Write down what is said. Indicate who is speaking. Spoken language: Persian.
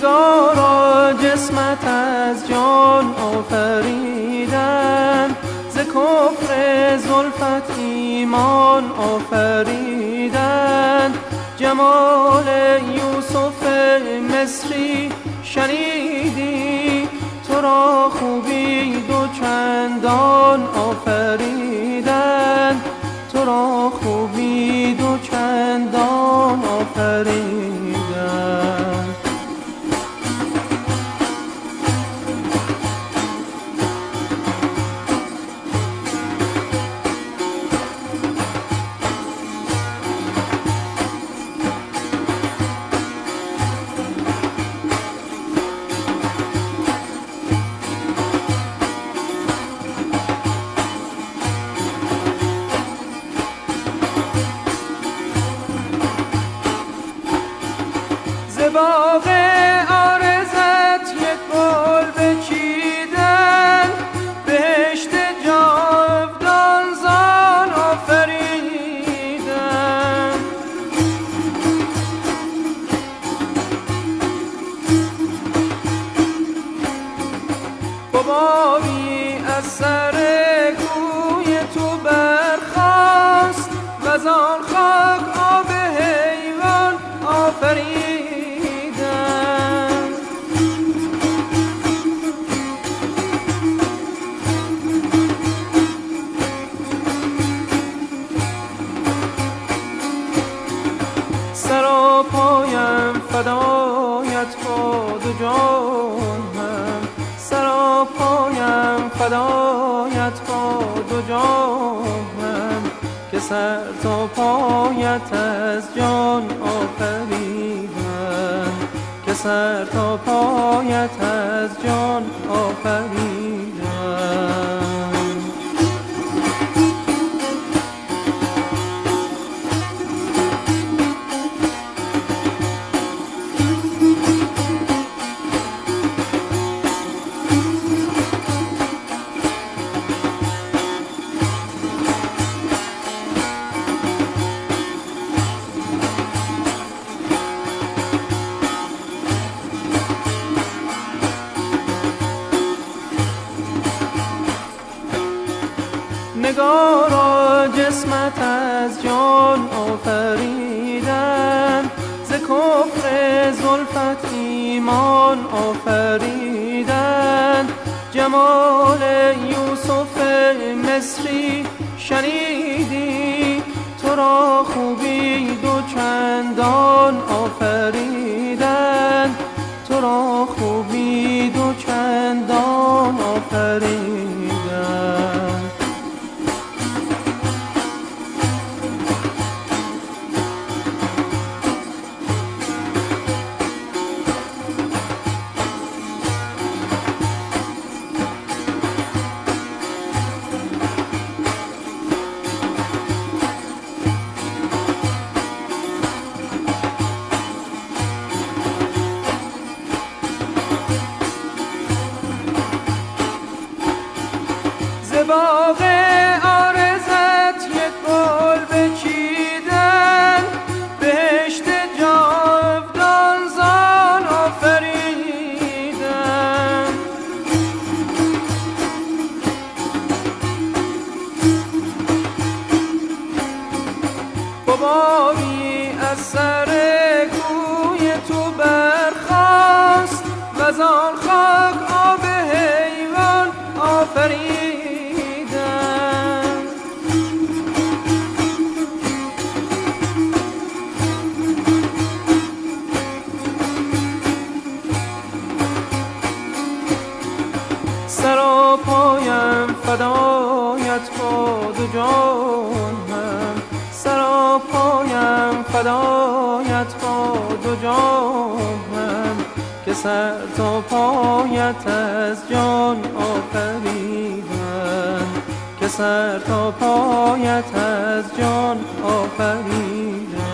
Speaker 1: نگارا جسمت از جان آفریدن، ز کفر زلفت ایمان آفریدن. جمال یوسف مصری شنیدی، تو را خوبی دو چندان آفریدن، تو را خوبی دو چندان آفریدن. باغ عارضت یک گل بچیدن، بهشت جاودان زان آفریدن. حبابی از سر کوی تو برخاست، وزان خاک آب حیوان آفریدن. سراپایم فدایت باد و جانم، سراپایم فدایت باد و جانم، که سر تا پایت از جان آفریدم، که سر تا پایت از جان آفریدم. نگارا جسمت از جان آفریدن، ز کفر زلفت ایمان آفریدن. جمال یوسف مصری شنیدی، تو را خوبی دو چندان آفریدن، تو را خوبی دو چندان آفریدن. باغ عارضت یک گل بچیدن، بهشت جاودان زان آفریدن. حبابی از سر کوی تو برخاست، وزان خاک آب حیوان آفریدن. سراپایم فدایت باد و جانم، سراپایم فدایت باد و جانم، که سر تا پایت از جان آفریدن، که سر تا پایت از جان آفریدن.